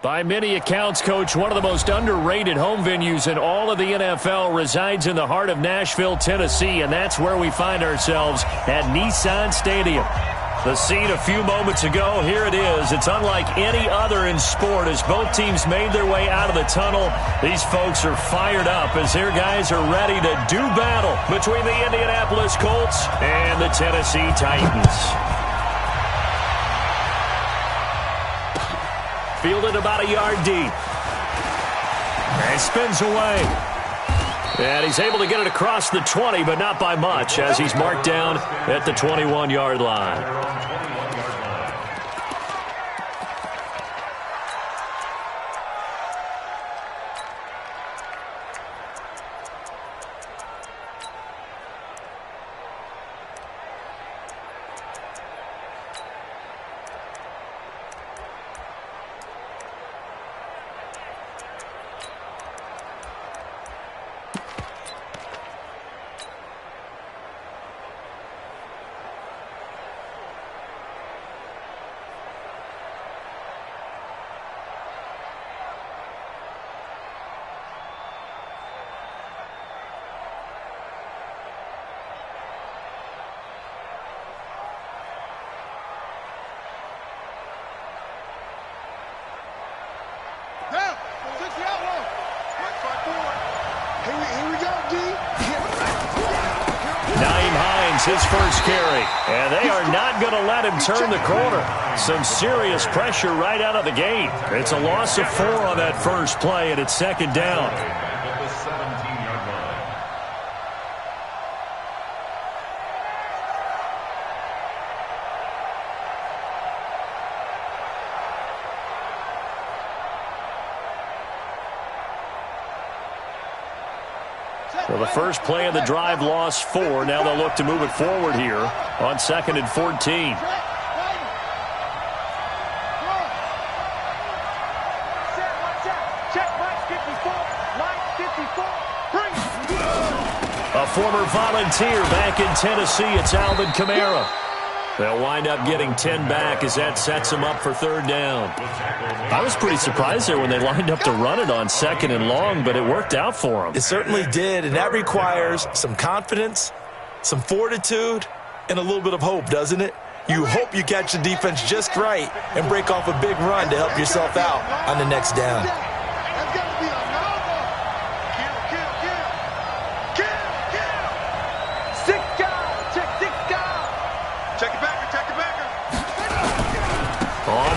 By many accounts, Coach, one of the most underrated home venues in all of the NFL resides in the heart of Nashville, Tennessee, and that's where we find ourselves at Nissan Stadium. The scene a few moments ago, here it is. It's unlike any other in sport as both teams made their way out of the tunnel. These folks are fired up as their guys are ready to do battle between the Indianapolis Colts and the Tennessee Titans. Fielded about a yard deep. And spins away. And he's able to get it across the 20, but not by much, as he's marked down at the 21-yard line. His first carry, and they are not going to let him turn the corner. Some serious pressure right out of the gate. It's a loss of 4 on that first play, and it's second down. Well, the first play of the drive lost 4. Now they'll look to move it forward here on 2nd and 14. A former Volunteer back in Tennessee, it's Alvin Kamara. They'll wind up getting 10 back as that sets them up for third down. I was pretty surprised there when they lined up to run it on 2nd and long, but it worked out for them. It certainly did, and that requires some confidence, some fortitude, and a little bit of hope, doesn't it? You hope you catch the defense just right and break off a big run to help yourself out on the next down.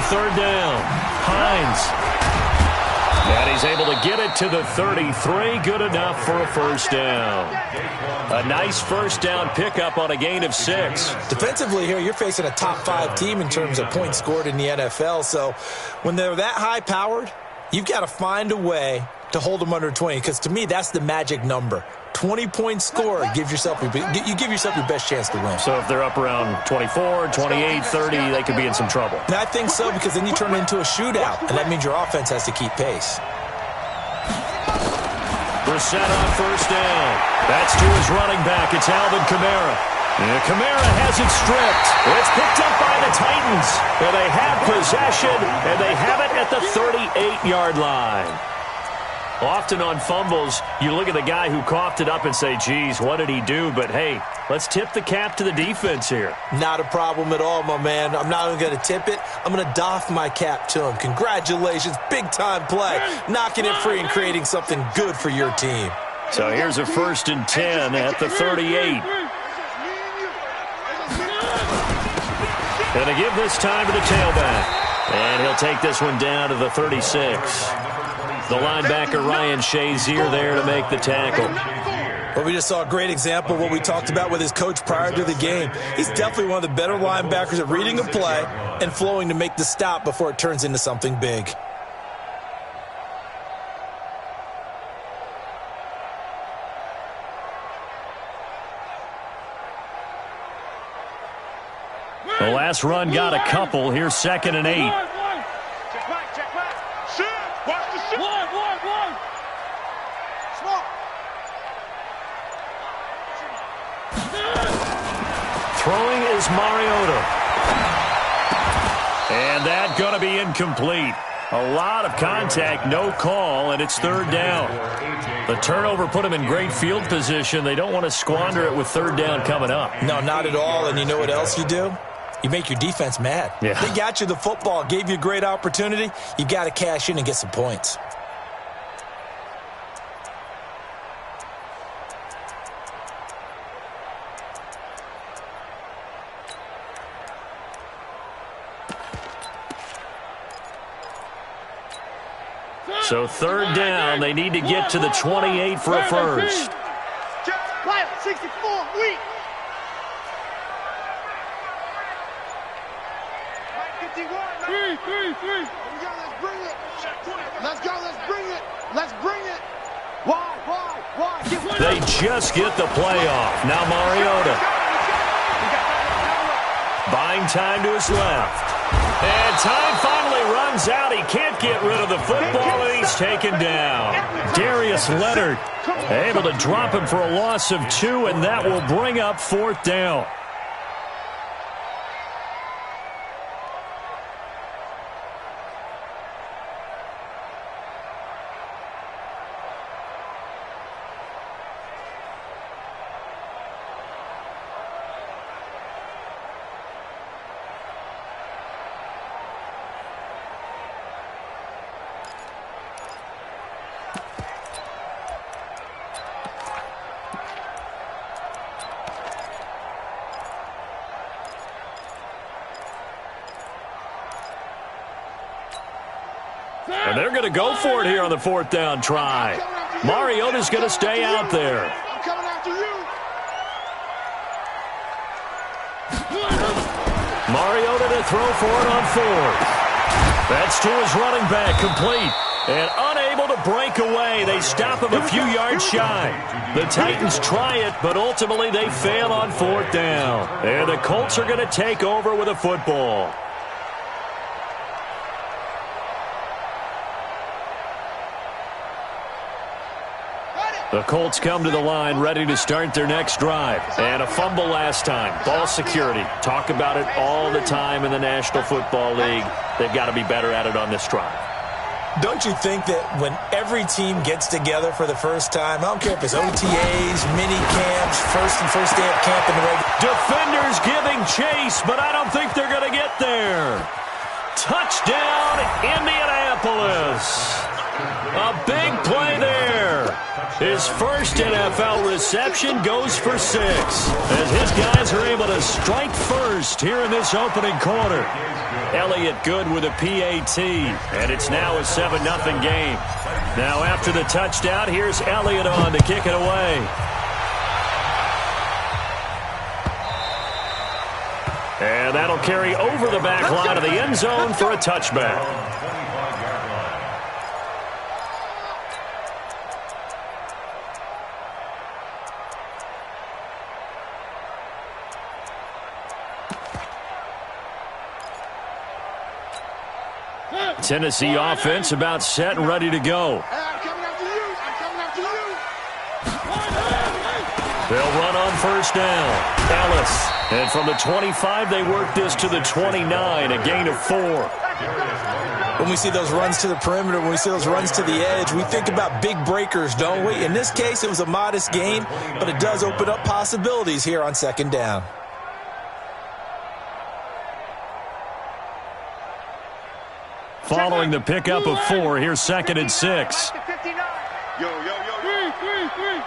Third down, Hines. And he's able to get it to the 33. Good enough for a first down. A nice first down pickup on a gain of 6. Defensively here, you're facing a top 5 team in terms of points scored in the NFL. So when they're that high-powered, you've got to find a way to hold them under 20. Because to me, that's the magic number. 20 points scored, you give yourself your best chance to win. So if they're up around 24, 28, 30, they could be in some trouble. And I think so, because then you turn it into a shootout, and that means your offense has to keep pace. Brissett on first down. That's to his running back. It's Alvin Kamara. And Kamara has it stripped. It's picked up by the Titans. And they have possession, and they have it at the 38-yard line. Often on fumbles, you look at the guy who coughed it up and say, geez, what did he do? But, hey, let's tip the cap to the defense here. Not a problem at all, my man. I'm not even going to tip it. I'm going to doff my cap to him. Congratulations. Big-time play. Knocking it free and creating something good for your team. So here's a 1st and 10 at the 38. Going to give this time to the tailback. And he'll take this one down to the 36. The linebacker, Ryan Shazier, there to make the tackle. Well, we just saw a great example of what we talked about with his coach prior to the game. He's definitely one of the better linebackers at reading a play and flowing to make the stop before it turns into something big. The last run got a couple. Here's 2nd and 8. Throwing is Mariota. And that going to be incomplete. A lot of contact, no call, and it's third down. The turnover put them in great field position. They don't want to squander it with third down coming up. No, not at all. And you know what else you do? You make your defense mad. Yeah. They got you the football, gave you a great opportunity. You got to cash in and get some points. So third down, they need to get to the 28 for a first. 64, weak. Three. Let's go, let's bring it. Why? They just get the play off. Now Mariota. Buying time to his left. And time finally runs out. He can't get rid of the football, and he's taken down. Darius Leonard able to drop him for a loss of 2, and that will bring up fourth down. And they're going to go for it here on the fourth down try. Mariota's going to stay out there. I'm coming after you. Mariota to throw for it on fourth. That's to his running back, complete. And unable to break away. They stop him a few yards shy. The Titans try it, but ultimately they fail on fourth down. And the Colts are going to take over with a football. The Colts come to the line ready to start their next drive. And a fumble last time. Ball security. Talk about it all the time in the National Football League. They've got to be better at it on this drive. Don't you think that when every team gets together for the first time, I don't care if it's OTAs, mini camps, first day of camp in the regular. Defenders giving chase, but I don't think they're going to get there. Touchdown, Indianapolis. A big play there. His first NFL reception goes for 6 as his guys are able to strike first here in this opening quarter. Elliott good with a PAT, and it's now a 7-0 game. Now after the touchdown, here's Elliott on to kick it away. And that'll carry over the back line of the end zone for a touchback. Tennessee offense about set and ready to go. I'm coming after you. They'll run on first down. Ellis. And from the 25, they work this to the 29, a gain of 4. When we see those runs to the perimeter, when we see those runs to the edge, we think about big breakers, don't we? In this case, it was a modest gain, but it does open up possibilities here on second down. Following the pickup of 4, here's second and 6. Yo. Three.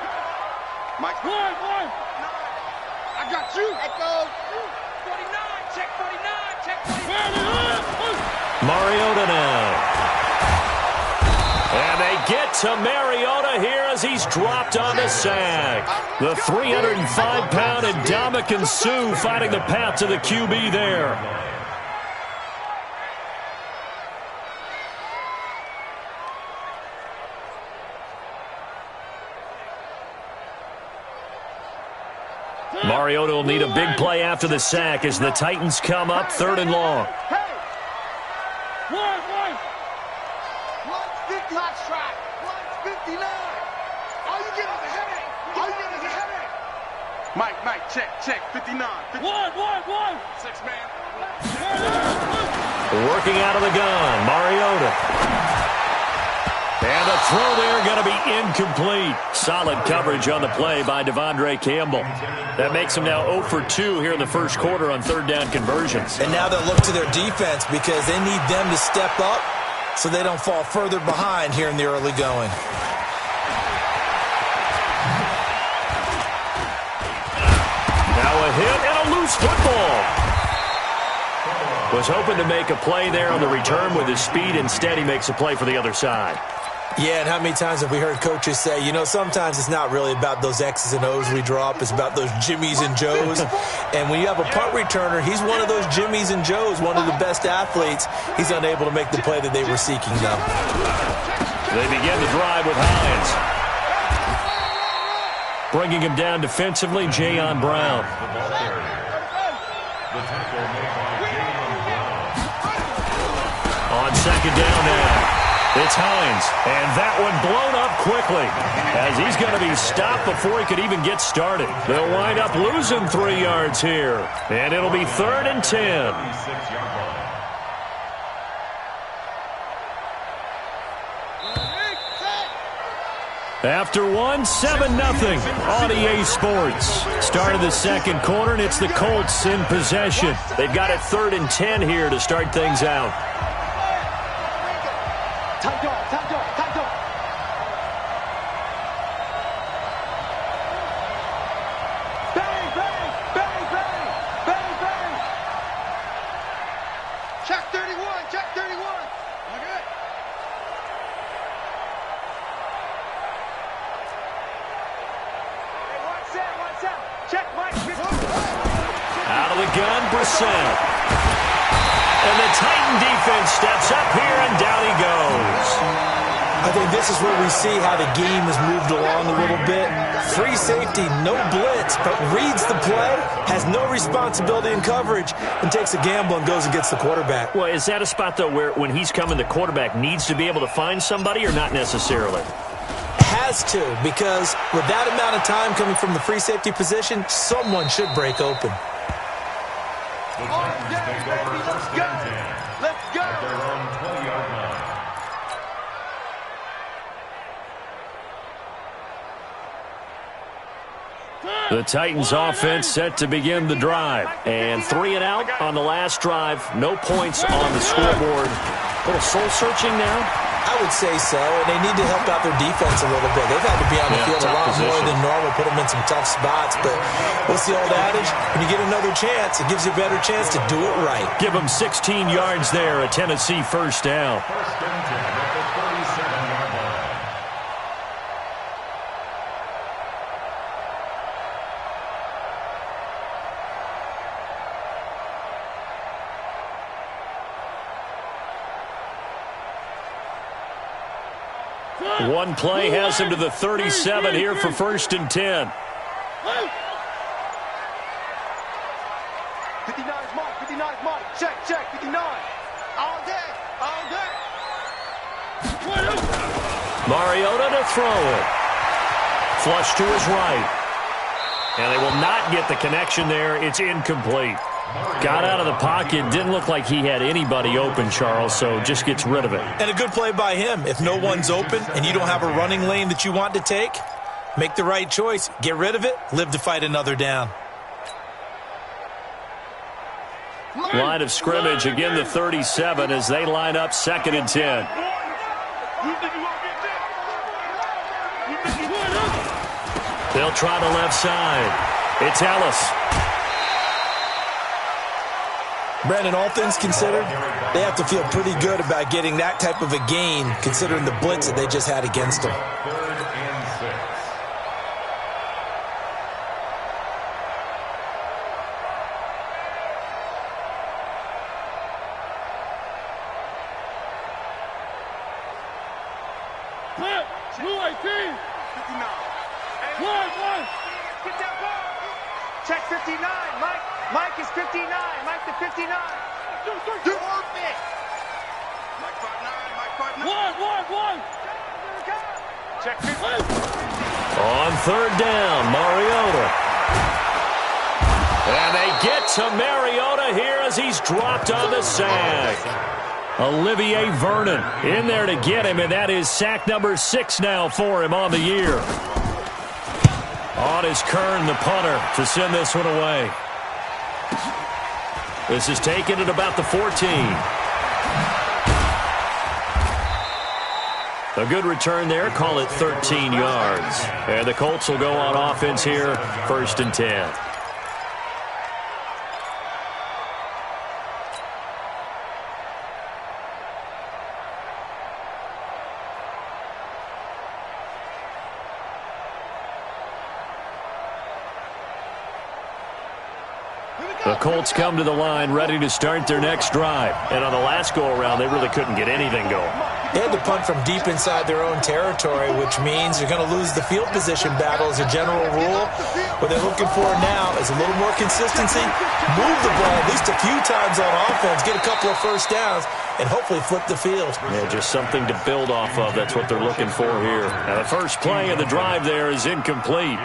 Mike. One. I got you. Let go. 49. Check 49. Mariota now. And they get to Mariota here as he's dropped on the sack. The 305-pound Ndamukong Suh finding the path to the QB there. Mariota will need a big play after the sack as the Titans come up 3rd and long. Mike, check, 59. 1. 6 man. Working out of the gun, Mariota. And the throw there going to be incomplete. Solid coverage on the play by Devondre Campbell. That makes him now 0 for 2 here in the first quarter on third down conversions. And now they'll look to their defense because they need them to step up so they don't fall further behind here in the early going. Now a hit and a loose football. Was hoping to make a play there on the return with his speed. Instead, he makes a play for the other side. Yeah, and how many times have we heard coaches say, you know, sometimes it's not really about those X's and O's we drop. It's about those Jimmies and Joes. And when you have a punt returner, he's one of those Jimmies and Joes, one of the best athletes. He's unable to make the play that they were seeking, though. They begin the drive with Hines. Bringing him down defensively, Jayon Brown. On second down now, it's Hines. And that one blown up quickly as he's going to be stopped before he could even get started. They'll wind up losing 3 yards here. And it'll be 3rd and 10. After one, 7-0 on EA Sports. Start of the second quarter, and it's the Colts in possession. They've got it 3rd and 10 here to start things out. Out of the gun, Brissett. And the Titan defense steps up here, and down he goes. I think this is where we see how the game has moved along a little bit. Free safety, no blitz, but reads the play, has no responsibility in coverage, and takes a gamble and goes and gets the quarterback. Well, is that a spot, though, where when he's coming, the quarterback needs to be able to find somebody or not necessarily? Has to, because with that amount of time coming from the free safety position, someone should break open. Let's go. Let's go. The Titans offense set to begin the drive. And 3 and out on the last drive. No points on the scoreboard. A little soul-searching now. I would say so, and they need to help out their defense a little bit. They've had to be on the field a lot more than normal, put them in some tough spots. But what's the old adage? When you get another chance, it gives you a better chance to do it right. Give them 16 yards there, a Tennessee first down. One play has him to the 37 here for 1st and 10. 59's Mike, 59's Mike. Check, 59. All day, all day. Mariota to throw it. Flush to his right. And they will not get the connection there. It's incomplete. Got out of the pocket. Didn't look like he had anybody open, Charles, so just gets rid of it. And a good play by him. If no one's open and you don't have a running lane that you want to take, make the right choice. Get rid of it. Live to fight another down. Line of scrimmage, again the 37 as they line up 2nd and 10. They'll try the left side. It's Ellis. Brandon, all things considered, they have to feel pretty good about getting that type of a gain, considering the blitz that they just had against them. Check 59, Mike. Mike is 59. Mike to 59. Do it. Mike 59. One. Check 50. On 3rd down, Mariota. And they get to Mariota here as he's dropped on the sack. Olivier Vernon in there to get him, and that is sack number 6 now for him on the year. On is Kern, the punter, to send this one away. This is taken at about the 14. A good return there. Call it 13 yards. And the Colts will go on offense here, 1st and 10. The Colts come to the line ready to start their next drive. And on the last go-around, they really couldn't get anything going. They had to punt from deep inside their own territory, which means you're going to lose the field position battle as a general rule. What they're looking for now is a little more consistency, move the ball at least a few times on offense, get a couple of first downs, and hopefully flip the field. Yeah, just something to build off of. That's what they're looking for here. Now, the first play of the drive there is incomplete.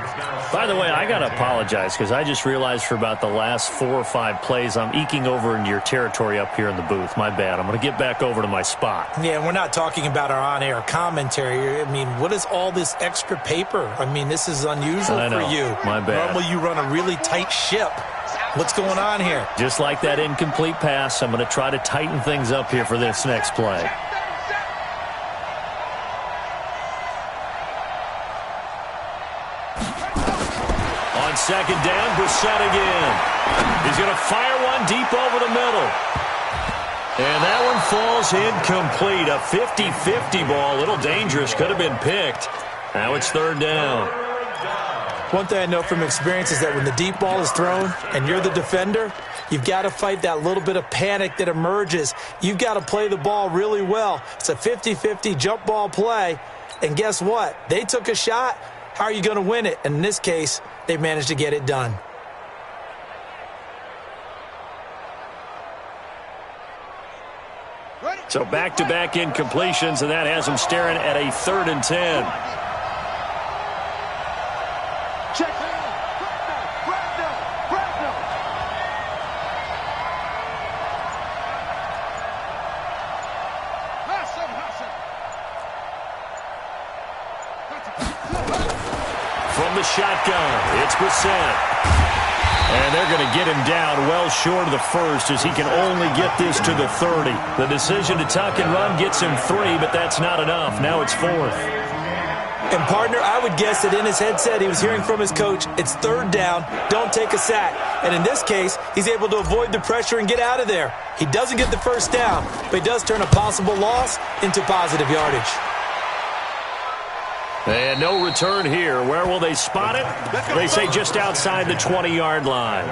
By the way, I got to apologize because I just realized for about the last 4 or 5 plays, I'm eking over into your territory up here in the booth. My bad. I'm going to get back over to my spot. Yeah, we're not talking about our on-air commentary. I mean, what is all this extra paper? I mean, this is unusual for you. My bad. Normally you run a really tight ship. What's going on here? Just like that incomplete pass, I'm going to try to tighten things up here for this next play. On 2nd down, Brissett again. He's going to fire one deep over the middle. And that one falls incomplete. A 50-50 ball. A little dangerous. Could have been picked. Now it's 3rd down. One thing I know from experience is that when the deep ball is thrown and you're the defender, you've got to fight that little bit of panic that emerges. You've got to play the ball really well. It's a 50-50 jump ball play. And guess what? They took a shot. How are you going to win it? And in this case, they managed to get it done. So back-to-back incompletions, and that has them staring at a 3rd and 10. Check. From the shotgun, it's Brissett. And they're going to get him down well short of the 1st as he can only get this to the 30. The decision to tuck and run gets him 3, but that's not enough. Now it's 4th. And, partner, I would guess that in his headset he was hearing from his coach, it's 3rd down, don't take a sack. And in this case, he's able to avoid the pressure and get out of there. He doesn't get the 1st down, but he does turn a possible loss into positive yardage. And no return here. Where will they spot it? They say just outside the 20-yard line.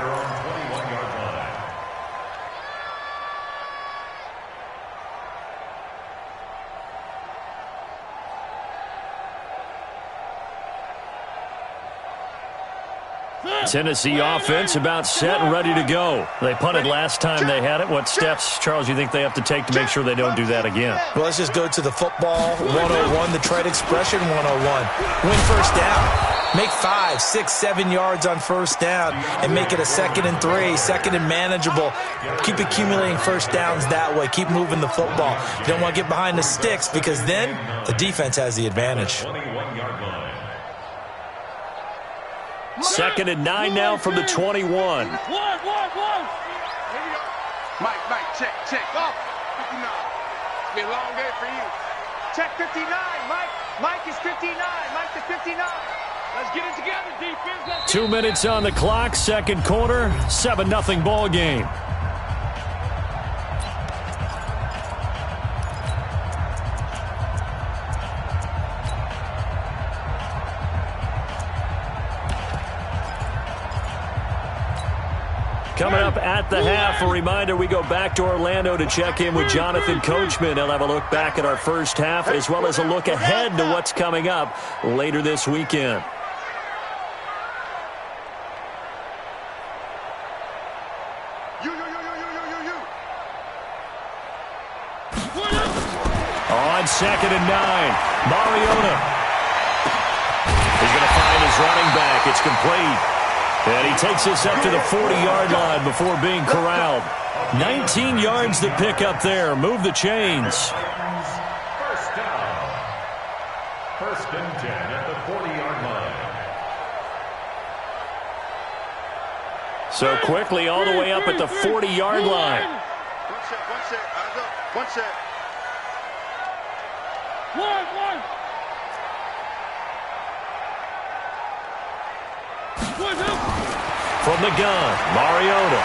Tennessee offense about set and ready to go. They punted last time they had it. What steps, Charles, you think they have to take to make sure they don't do that again? Well, let's just go to the football 101, the trade expression 101. Win 1st down. Make 5, 6, 7 yards on 1st down and make it a 2nd and 3, 2nd and manageable. Keep accumulating 1st downs that way. Keep moving the football. You don't want to get behind the sticks because then the defense has the advantage. 2nd and 9 now from the 21. One. Mike, check. Go. 59. It's been a long day for you. Check 59, Mike. Mike is 59. Mike is 59. Let's get it together, defense. 2 minutes on the clock, 2nd quarter, 7-0 ball game. Coming up at the half, a reminder, we go back to Orlando to check in with Jonathan Coachman. He'll have a look back at our 1st half as well as a look ahead to what's coming up later this weekend. On 2nd and 9, Mariota. He's going to find his running back. It's complete. And he takes this up to the 40-yard line before being corralled. 19 yards to pick up there. Move the chains. First down. First and 10 at the 40-yard line. So quickly all the way up at the 40-yard line. One set. Eyes up. One set. One. From the gun, Mariota.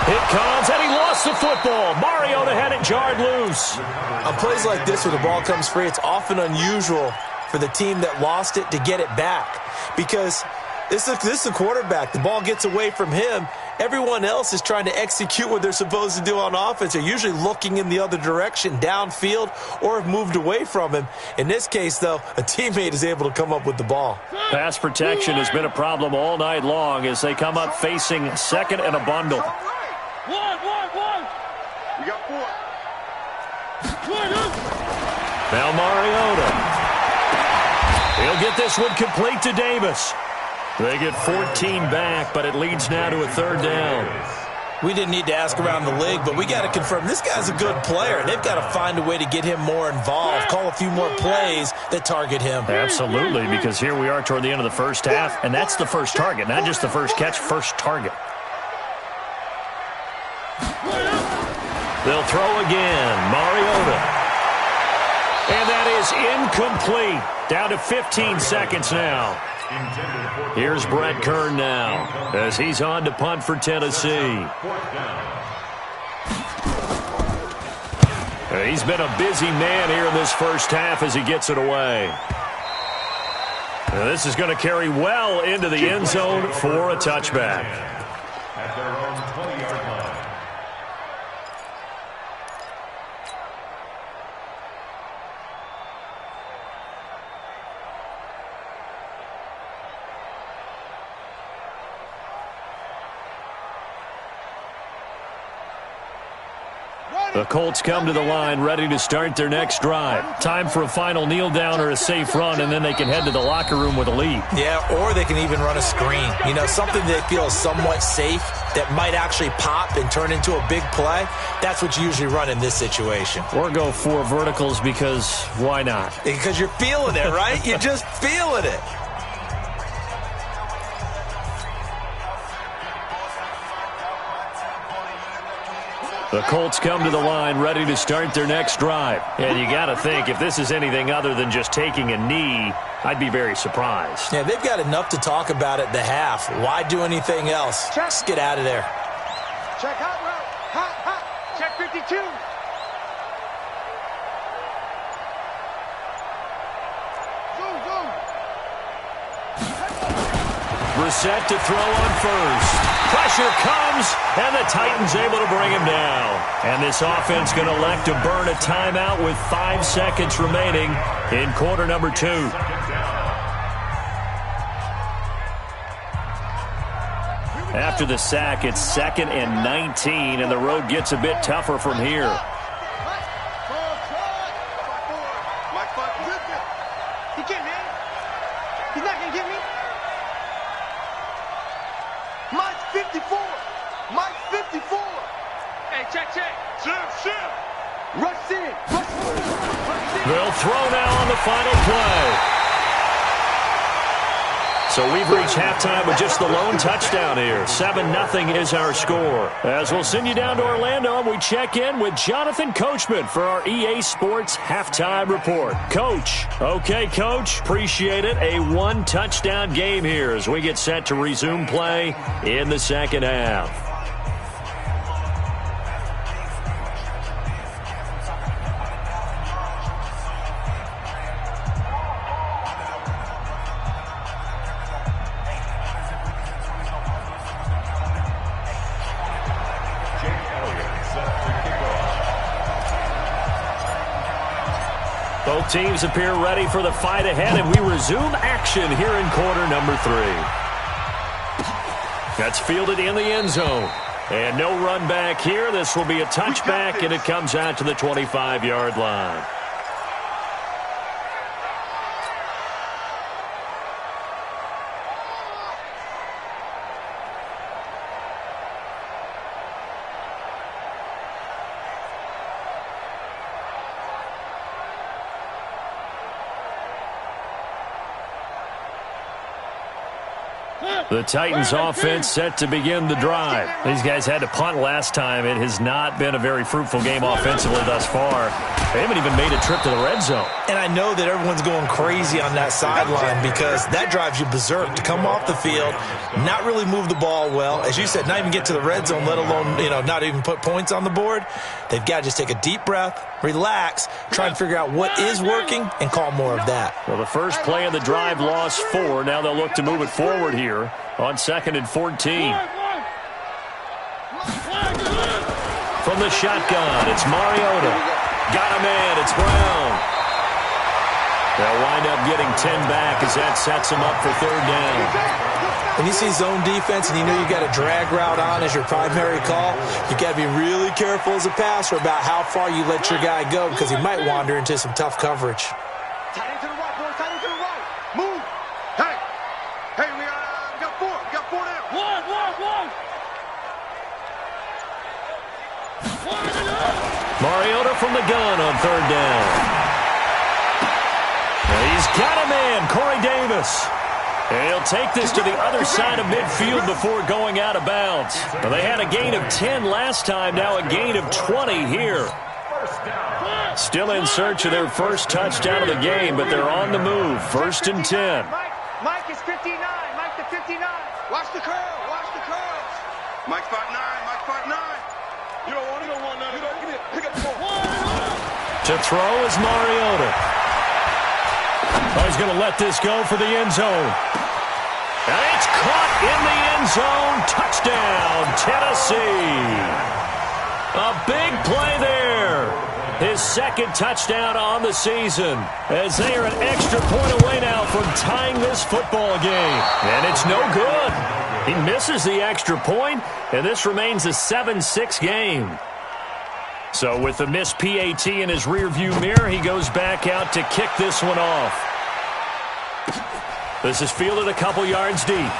It comes, and he lost the football. Mariota had it jarred loose. On plays like this where the ball comes free, it's often unusual for the team that lost it to get it back. Because this is a quarterback. The ball gets away from him. Everyone else is trying to execute what they're supposed to do on offense. They're usually looking in the other direction, downfield, or have moved away from him. In this case, though, a teammate is able to come up with the ball. Pass protection has been a problem all night long as they come up facing second and a bundle. One. We got 4. Now Mariota. He'll get this one complete to Davis. They get 14 back, but it leads now to a third down. We didn't need to ask around the league, but we got to confirm this guy's a good player. They've got to find a way to get him more involved, call a few more plays that target him. Absolutely, because here we are toward the end of the first half, and that's the first target, not just the first catch, first target. They'll throw again. Mariota. And that is incomplete. Down to 15 seconds now. Here's Brett Kern now as he's on to punt for Tennessee. He's been a busy man here in this first half as he gets it away. Now this is going to carry well into the end zone for a touchback. At their own 20-yard line. The Colts come to the line ready to start their next drive. Time for a final kneel down or a safe run, and then they can head to the locker room with a lead. Yeah, or they can even run a screen. You know, something they feel is somewhat safe that might actually pop and turn into a big play. That's what you usually run in this situation. Or go 4 verticals because why not? Because you're feeling it, right? You're just feeling it. The Colts come to the line ready to start their next drive. And you got to think, if this is anything other than just taking a knee, I'd be very surprised. Yeah, they've got enough to talk about at the half. Why do anything else? Just get out of there. Check hot route. Hot. Check 52. Brissett to throw on first. Pressure comes, and the Titans able to bring him down. And this offense going to elect to burn a timeout with 5 seconds remaining in quarter number 2. After the sack, it's 2nd and 19, and the road gets a bit tougher from here. He can't hit. He's not going to get me. Mike's 54. Mike's 54. Hey, check. Shift. Rush in. They'll throw now on the final play. So we've reached halftime with just the lone touchdown here. 7-0 is our score. As we'll send you down to Orlando, and we check in with Jonathan Coachman for our EA Sports Halftime Report. Coach. Okay, Coach. Appreciate it. A 1-touchdown game here as we get set to resume play in the second half. Both teams appear ready for the fight ahead, and we resume action here in quarter number 3. That's fielded in the end zone. And no run back here. This will be a touchback, and it comes out to the 25-yard line. The Titans offense set to begin the drive. These guys had to punt last time. It has not been a very fruitful game offensively thus far. They haven't even made a trip to the red zone. And I know that everyone's going crazy on that sideline because that drives you berserk to come off the field, not really move the ball well. As you said, not even get to the red zone, let alone, not even put points on the board. They've got to just take a deep breath, relax, try and figure out what is working, and call more of that. Well, the first play of the drive lost 4. Now they'll look to move it forward here on 2nd and 14. From the shotgun, it's Mariota. Got a man, it's Brown. They'll wind up getting 10 back as that sets them up for 3rd down. When you see zone defense and you know you got a drag route on as your primary call, you got to be really careful as a passer about how far you let your guy go because he might wander into some tough coverage. Tight end to the right, boys. Tight end to the right. Move. Hey, we got 4. We got 4 now. One. Mariota from the gun on 3rd down. He's got a man, Corey Davis. And he'll take this to the other side of midfield before going out of bounds. Well, they had a gain of 10 last time, now a gain of 20 here. Still in search of their first touchdown of the game, but they're on the move. 1st and 10. Mike is 59. Mike to 59. Watch the curl. Mike's 5'9". You don't want none. Pick up the ball. To throw is Mariota. Oh, he's going to let this go for the end zone. And it's caught in the end zone. Touchdown, Tennessee. A big play there. His 2nd touchdown on the season as they are an extra point away now from tying this football game. And it's no good. He misses the extra point, and this remains a 7-6 game. So with the missed PAT in his rearview mirror, he goes back out to kick this one off. This is fielded a couple yards deep.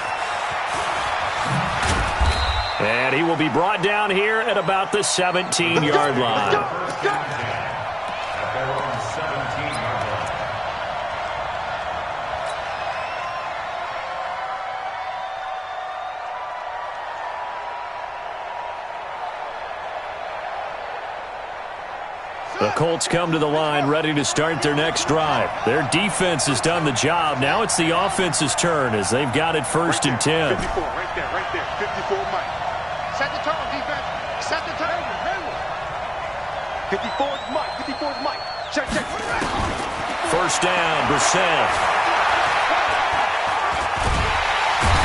And he will be brought down here at about the 17-yard line. The Colts come to the line ready to start their next drive. Their defense has done the job. Now it's the offense's turn as they've got it 1st and 10. 54, right there. 54, Mike. Set the tone, defense. Set the tone. 54 is Mike. 54 is Mike. Check. 1st down, Brissett.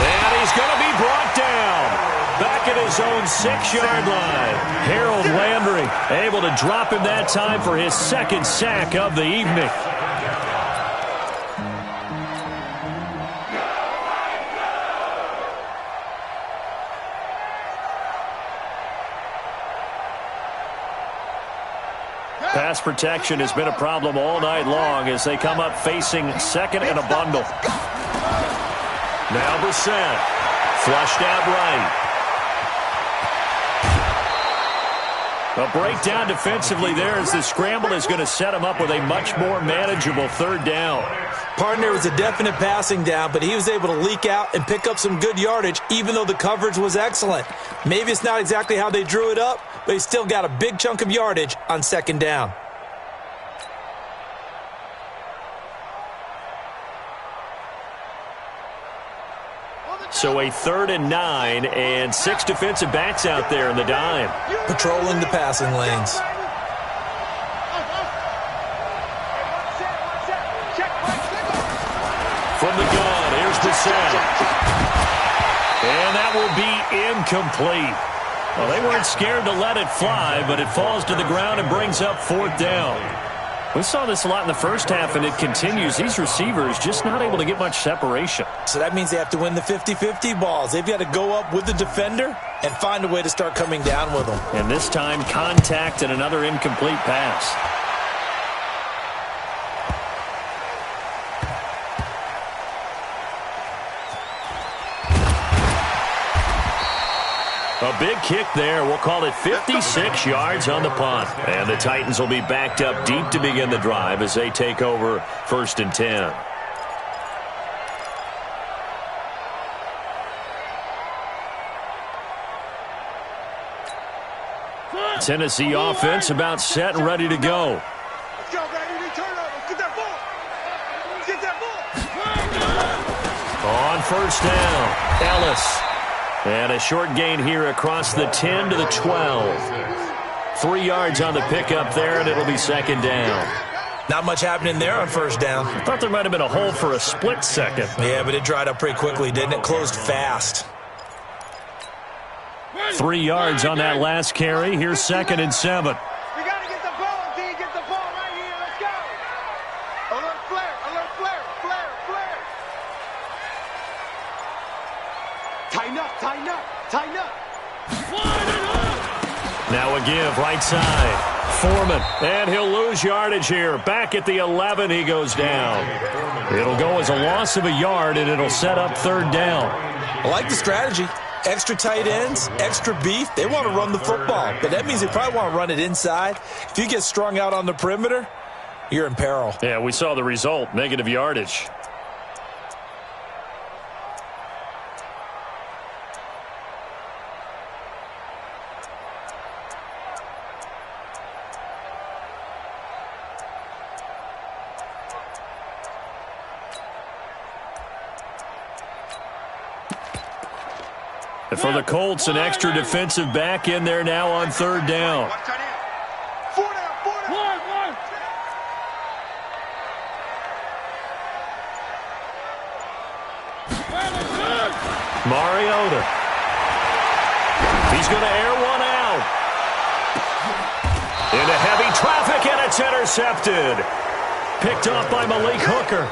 And he's going to be brought down. Back at his own 6-yard line. Harold Landry able to drop him that time for his 2nd sack of the evening. Pass protection has been a problem all night long as they come up facing 2nd and a bundle. Now Brissett. Flushed out right. A breakdown defensively there as the scramble is going to set him up with a much more manageable 3rd down. Partner was a definite passing down, but he was able to leak out and pick up some good yardage, even though the coverage was excellent. Maybe it's not exactly how they drew it up, but he still got a big chunk of yardage on 2nd down. So a 3rd and 9 and 6 defensive backs out there in the dime. Patrolling the passing lanes. From the gun, here's Brissett. And that will be incomplete. Well, they weren't scared to let it fly, but it falls to the ground and brings up 4th down. We saw this a lot in the first half, and it continues. These receivers just not able to get much separation. So that means they have to win the 50-50 balls. They've got to go up with the defender and find a way to start coming down with them. And this time, contact and another incomplete pass. A big kick there. We'll call it 56 yards on the punt. And the Titans will be backed up deep to begin the drive as they take over 1st and 10. Tennessee offense about set and ready to go. Let's go, baby. Turnovers. Get that ball. Get that ball. On first down, Ellis. And a short gain here across the 10 to the 12. 3 yards on the pickup there, and it'll be second down. Not much happening there on first down. I thought there might have been a hole for a split second. Yeah, but it dried up pretty quickly, didn't it? Closed fast. 3 yards on that last carry. Here's second and 7. We got to get the ball, D. Get the ball right here. Let's go. Alert flare. Alert flare. Flare. Flare. Tighten up. Tighten up. Tighten up. Now a give, right side. Foreman, and he'll lose yardage here. Back at the 11, he goes down. It'll go as a loss of a yard, and it'll set up third down. I like the strategy. Extra tight ends, extra beef. They want to run the football, but that means they probably want to run it inside. If you get strung out on the perimeter, you're in peril. Yeah, we saw the result, negative yardage. And for the Colts, an extra defensive back in there now on third down. Four down. One. Mariota. He's going to air one out. Into heavy traffic, and it's intercepted. Picked off by Malik Hooker.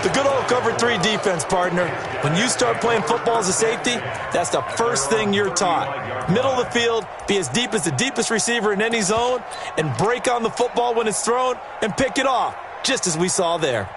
The good old cover 3 defense, partner. When you start playing football as a safety, that's the first thing you're taught. Middle of the field, be as deep as the deepest receiver in any zone, and break on the football when it's thrown and pick it off, just as we saw there.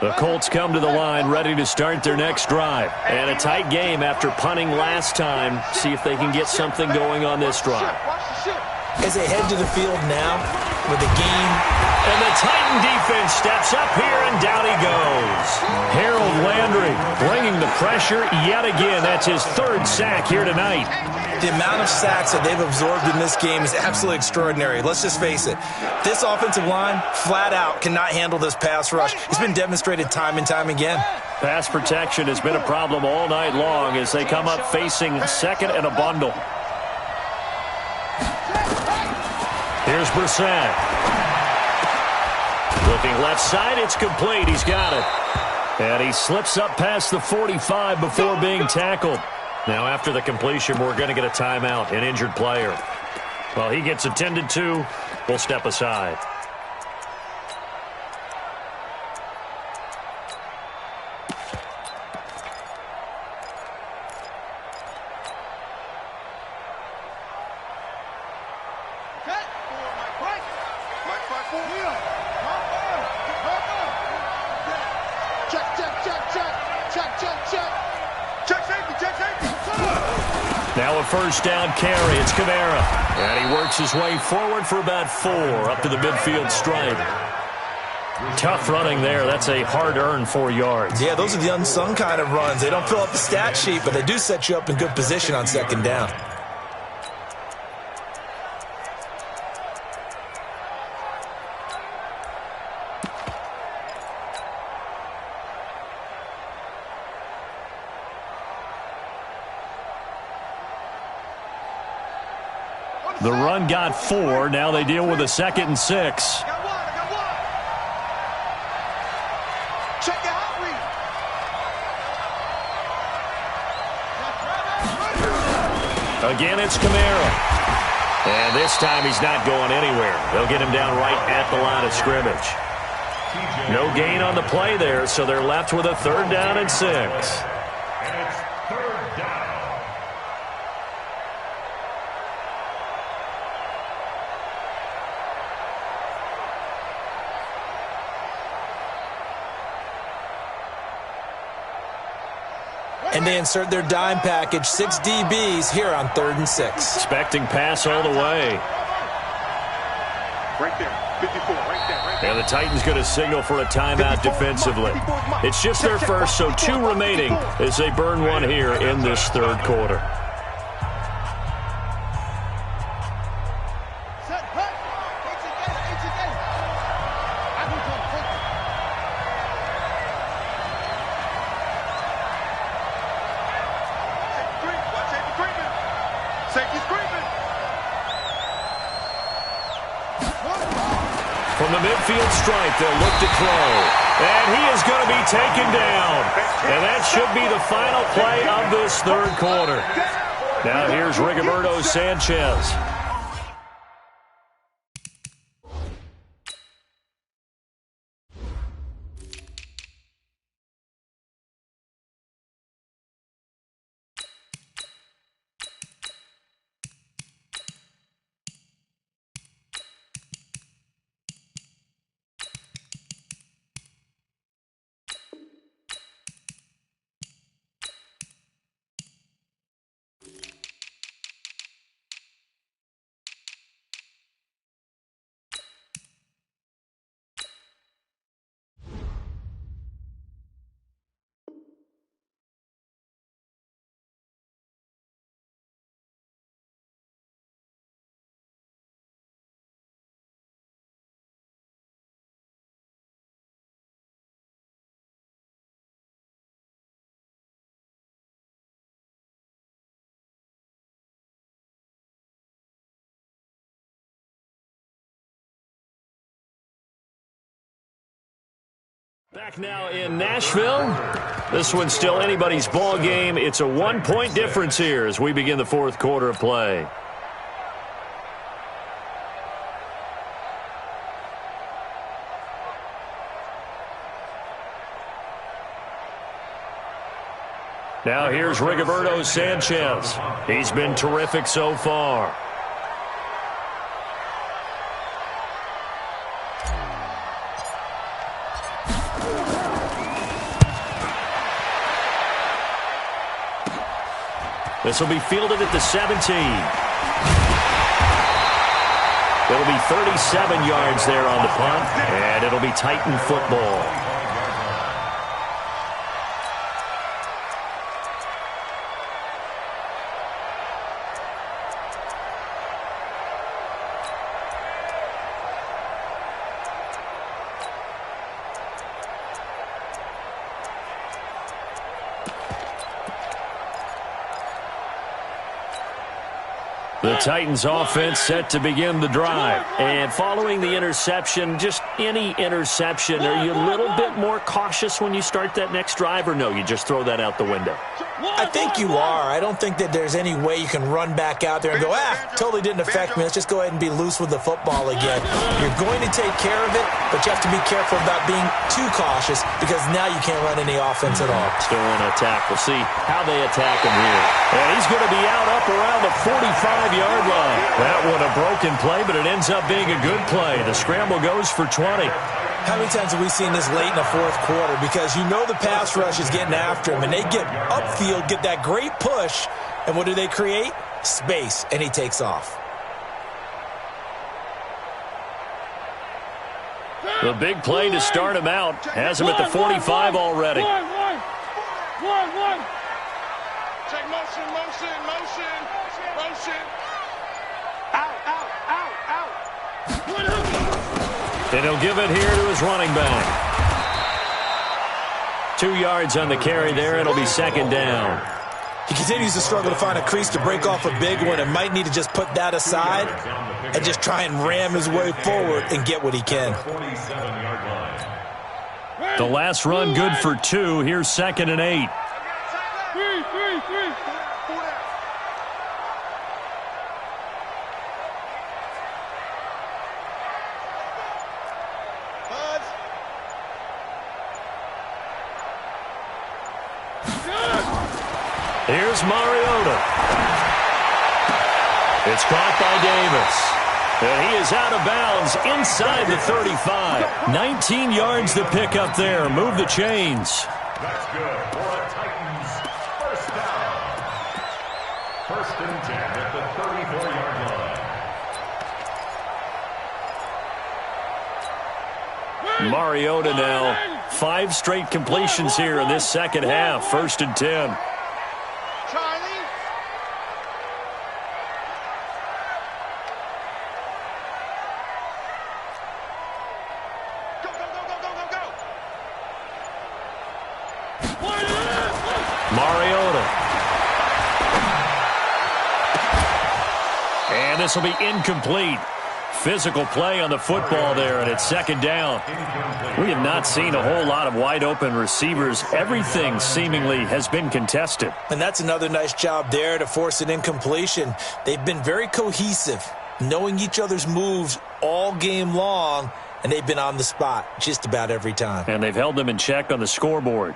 The Colts come to the line ready to start their next drive. And a tight game after punting last time. See if they can get something going on this drive. As they head to the field now with the game. And the Titan defense steps up here, and down he goes. Harold Landry bringing the pressure yet again. That's his 3rd sack here tonight. The amount of sacks that they've absorbed in this game is absolutely extraordinary. Let's just face it. This offensive line, flat out, cannot handle this pass rush. It's been demonstrated time and time again. Pass protection has been a problem all night long as they come up facing second and a bundle. Here's Brissett. Looking left side, it's complete. He's got it. And he slips up past the 45 before being tackled. Now, after the completion, we're going to get a timeout, an injured player. Well, he gets attended to. We'll step aside. Now a first down carry. It's Kamara. And he works his way forward for about 4 up to the midfield stripe. Tough running there. That's a hard-earned 4 yards. Yeah, those are the unsung kind of runs. They don't fill up the stat sheet, but they do set you up in good position on second down. The run got 4. Now they deal with a 2nd and 6. I got one. Check the hot read. Again, it's Kamara. And this time he's not going anywhere. They'll get him down right at the line of scrimmage. No gain on the play there, so they're left with a 3rd down and 6. And they insert their dime package, 6 DBs here on 3rd and 6. Expecting pass all the way. Right there. 54. Right there. Right there. And the Titans going to signal for a timeout defensively. It's just their first, so 2 remaining as they burn one here in this third quarter. From the midfield stripe, they'll look to throw. And he is going to be taken down. And that should be the final play of this third quarter. Now here's Rigoberto Sanchez. Back now in Nashville. This one's still anybody's ball game. It's a 1-point difference here as we begin the fourth quarter of play. Now here's Rigoberto Sanchez. He's been terrific so far. This will be fielded at the 17. It'll be 37 yards there on the punt, and it'll be Titan football. The Titans offense set to begin the drive. And following the interception, just any interception, are you a little bit more cautious when you start that next drive, or no, you just throw that out the window? I think you are. I don't think that there's any way you can run back out there and go, totally didn't affect me. Let's just go ahead and be loose with the football again. You're going to take care of it, but you have to be careful about being too cautious because now you can't run any offense at all. Still want to attack. We'll see how they attack him here. And he's going to be out up around the 45-yard line. That one a broken play, but it ends up being a good play. The scramble goes for 20. How many times have we seen this late in the fourth quarter? Because you know the pass rush is getting after him, and they get upfield, get that great push, and what do they create? Space, and he takes off. The big play to start him out has him at the 45 already. Check motion, motion, motion, motion. Out, out, out, out. And he'll give it here to his running back. 2 yards on the carry there. It'll be second down. He continues to struggle to find a crease to break off a big one and might need to just put that aside and just try and ram his way forward and get what he can. The last run good for 2. Here's 2nd and 8. Here's Mariota. It's caught by Davis. And he is out of bounds inside the 35. 19 yards to pick up there. Move the chains. That's good for a Titans first down. 1st and 10 at the 34-yard line. Mariota now. 5 straight completions here in this second half. 1st and 10. Mariota. And this will be incomplete. Physical play on the football there, and it's 2nd down. We have not seen a whole lot of wide-open receivers. Everything seemingly has been contested. And that's another nice job there to force an incompletion. They've been very cohesive, knowing each other's moves all game long, and they've been on the spot just about every time. And they've held them in check on the scoreboard.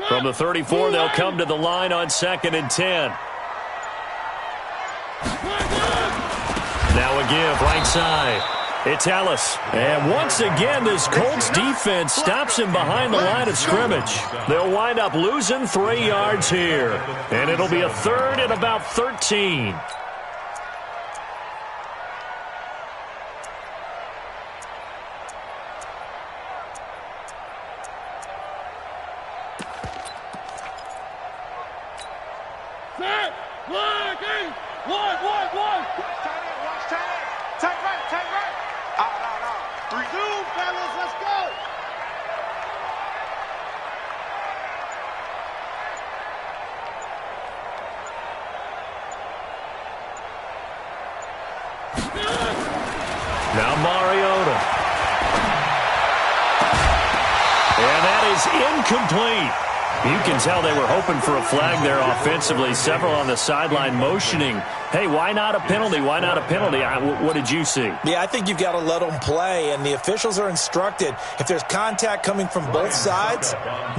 From the 34, they'll come to the line on 2nd and 10. Now a give, right side. It's Ellis. And once again, this Colts defense stops him behind the line of scrimmage. They'll wind up losing 3 yards here. And it'll be a 3rd and about 13. Now Mariota. And that is incomplete. You can tell they were hoping for a flag there offensively. Several on the sideline motioning, hey, why not a penalty? Why not a penalty? What did you see? Yeah, I think you've got to let them play, and the officials are instructed. If there's contact coming from both sides,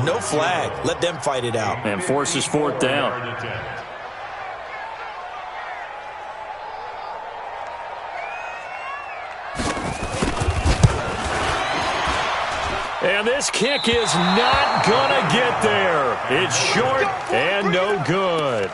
no flag. Let them fight it out. And forces 4th down. And this kick is not going to get there. It's short and no good.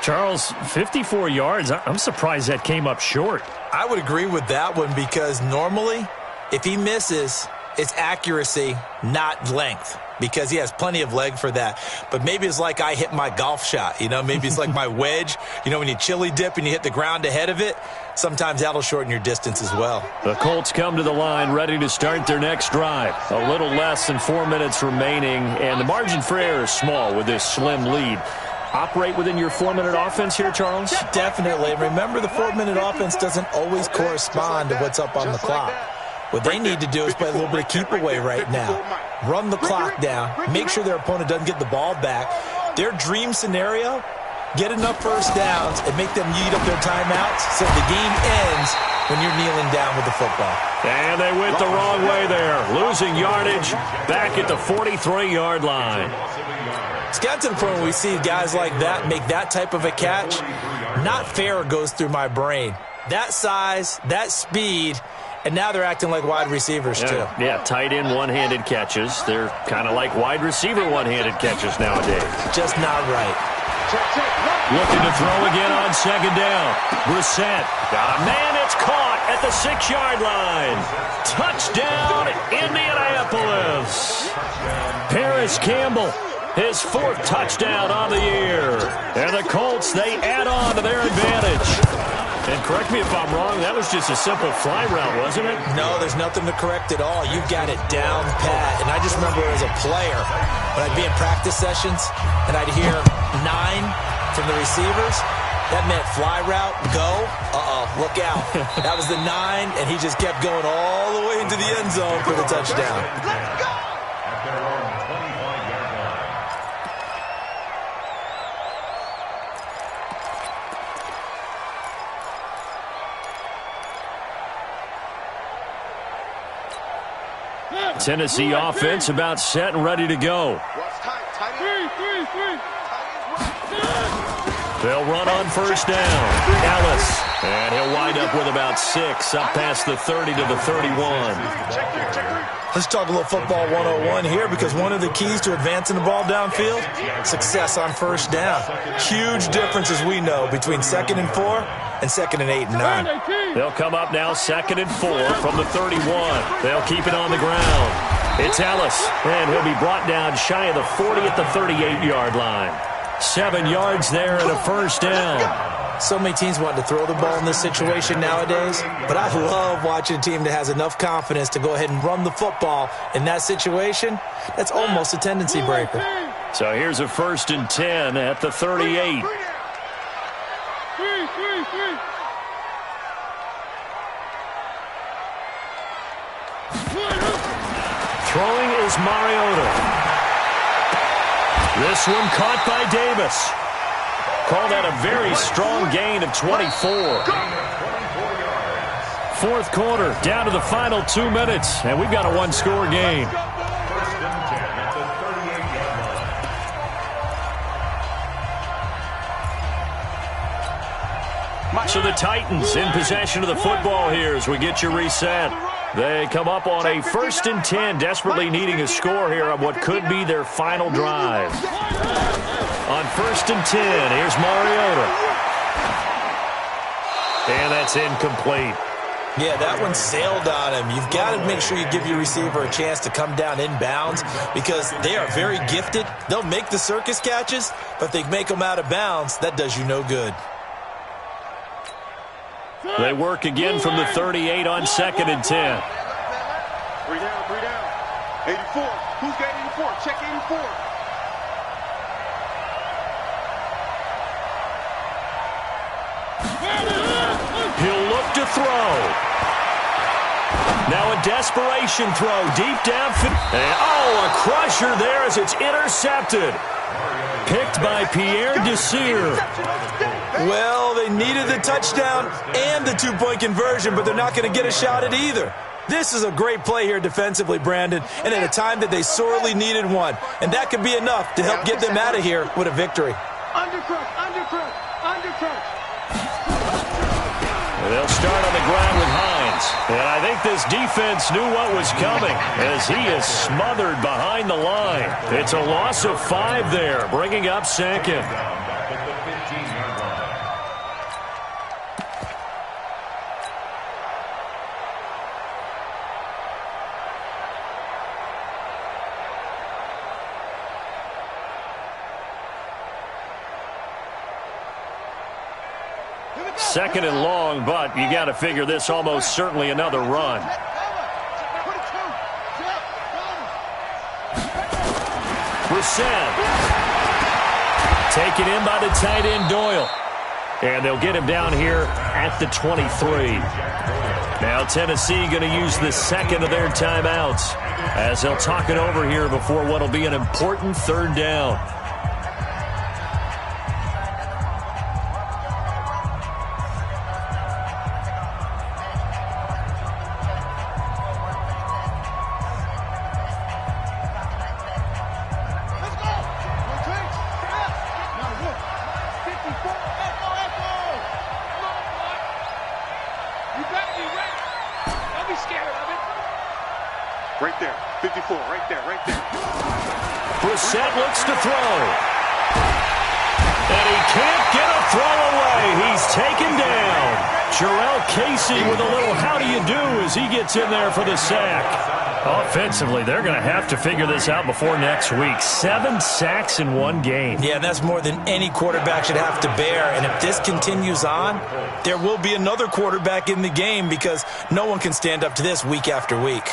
Charles, 54 yards. I'm surprised that came up short. I would agree with that one because normally if he misses, it's accuracy, not length, because he has plenty of leg for that. But maybe it's like I hit my golf shot. You know, maybe it's like my wedge. You know, when you chili dip and you hit the ground ahead of it, sometimes that'll shorten your distance as well. The Colts come to the line ready to start their next drive. A little less than 4 minutes remaining, and the margin for error is small with this slim lead. Operate within your 4-minute offense here, Charles? Yeah, definitely. And remember, the 4-minute offense doesn't always correspond to what's up on the clock. What they need to do is play a little bit of keep away right now. Run the clock down. Make sure their opponent doesn't get the ball back. Their dream scenario, get enough first downs and make them eat up their timeouts so the game ends when you're kneeling down with the football. And they went the wrong way there. Losing yardage back at the 43-yard line. It's got to the point where we see guys like that make that type of a catch. Not fair goes through my brain. That size, that speed, and now they're acting like wide receivers, too. Yeah, tight end one-handed catches. They're kind of like wide receiver one-handed catches nowadays. Just not right. Looking to throw again on 2nd down. Brissett. Got a man, it's caught at the 6-yard line. Touchdown, Indianapolis. Paris Campbell, his 4th touchdown on the year. And the Colts, they add on to their advantage. And correct me if I'm wrong, that was just a simple fly route, wasn't it? No, there's nothing to correct at all. You've got it down pat. And I just remember as a player, when I'd be in practice sessions and I'd hear 9 from the receivers, that meant fly route, go, look out. That was the 9, and he just kept going all the way into the end zone for the touchdown. Let's go! At their own 25-yard line. Tennessee offense about set and ready to go. They'll run on first down. Ellis. And he'll wind up with about 6 up past the 30 to the 31. Let's talk a little football 101 here, because one of the keys to advancing the ball downfield, success on first down. Huge difference, as we know, between 2nd and 4 and 2nd and 8 and 9. They'll come up now 2nd and 4 from the 31. They'll keep it on the ground. It's Ellis, and he'll be brought down shy of the 40 at the 38-yard line. 7 yards there and a first down. So many teams want to throw the ball in this situation nowadays, but I love watching a team that has enough confidence to go ahead and run the football in that situation. That's almost a tendency breaker. So here's a 1st and 10 at the 38. Throwing is Mariota. This one caught by Davis. Call that a very strong gain of 24. 4th quarter, down to the final 2 minutes, and we've got a 1-score game. So the Titans in possession of the football here as we get you reset. They come up on a 1st and 10, desperately needing a score here on what could be their final drive. On 1st and 10, here's Mariota. And that's incomplete. Yeah, that one sailed on him. You've got to make sure you give your receiver a chance to come down inbounds, because they are very gifted. They'll make the circus catches, but if they make them out of bounds, that does you no good. They work again from the 38 on 2nd and 10. 3 down, 3 down. 84. Who's got 84? Check 84. He'll look to throw. Now a desperation throw deep downfield. Oh, a crusher there as it's intercepted. Picked by Pierre Desir. Well, they needed the touchdown and the 2-point conversion, but they're not going to get a shot at either. This is a great play here defensively, Brandon, and at a time that they sorely needed one. And that could be enough to help get them out of here with a victory. Undercrush, undercrush, undercrush. They'll start on the ground with Hines. And I think this defense knew what was coming as he is smothered behind the line. It's a loss of 5 there, bringing up 2nd. Second and long, but you got to figure this almost certainly another run. Brissett. Taken in by the tight end Doyle. And they'll get him down here at the 23. Now Tennessee going to use the 2nd of their timeouts as they'll talk it over here before what will be an important 3rd down. Right there, 54, right there, right there. Brissett looks to throw. And he can't get a throw away. He's taken down. Jarrell Casey with a little how do you do as he gets in there for the sack. Offensively, they're going to have to figure this out before next week. 7 sacks in 1 game. Yeah, that's more than any quarterback should have to bear. And if this continues on, there will be another quarterback in the game, because no one can stand up to this week after week.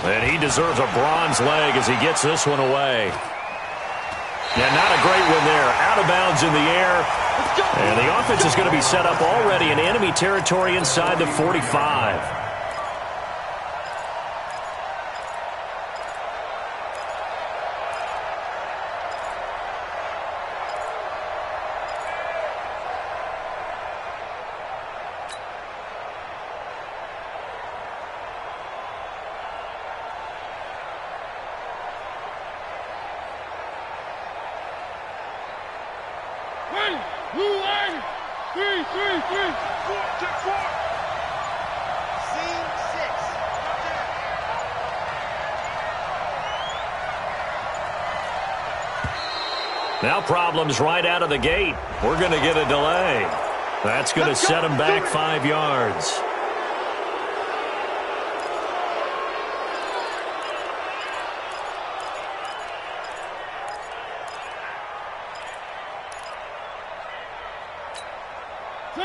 And he deserves a bronze leg as he gets this one away. Yeah, not a great one there. Out of bounds in the air. And the offense is going to be set up already in enemy territory inside the 45. Now problems right out of the gate. We're going to get a delay. That's going to set him back 5 yards.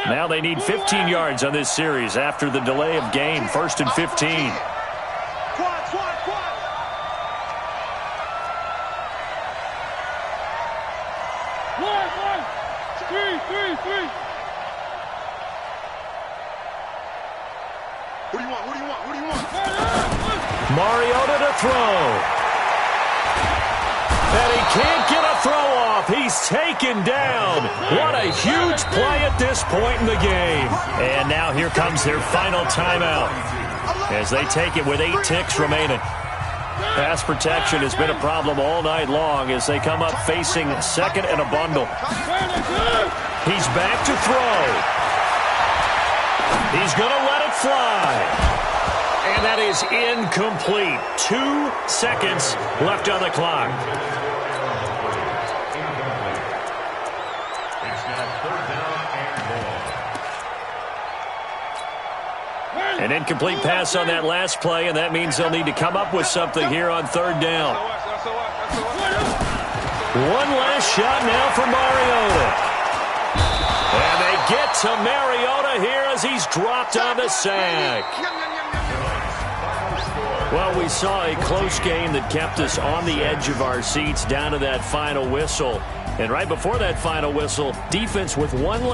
Now they need 15 yards on this series after the delay of game. 1st and 15. Mariota to throw. And he can't get a throw off. He's taken down. What a huge play at this point in the game. And now here comes their final timeout as they take it with 8 ticks remaining. Pass protection has been a problem all night long as they come up facing 2nd and a bundle. He's back to throw. He's going to let it fly. And that is incomplete. 2 seconds left on the clock. It's now 3rd down and 4. An incomplete pass on that last play, and that means they'll need to come up with something here on 3rd down. One last shot now for Mariota. And they get to Mariota here as he's dropped on the sack. Well, we saw a close game that kept us on the edge of our seats down to that final whistle. And right before that final whistle, defense with one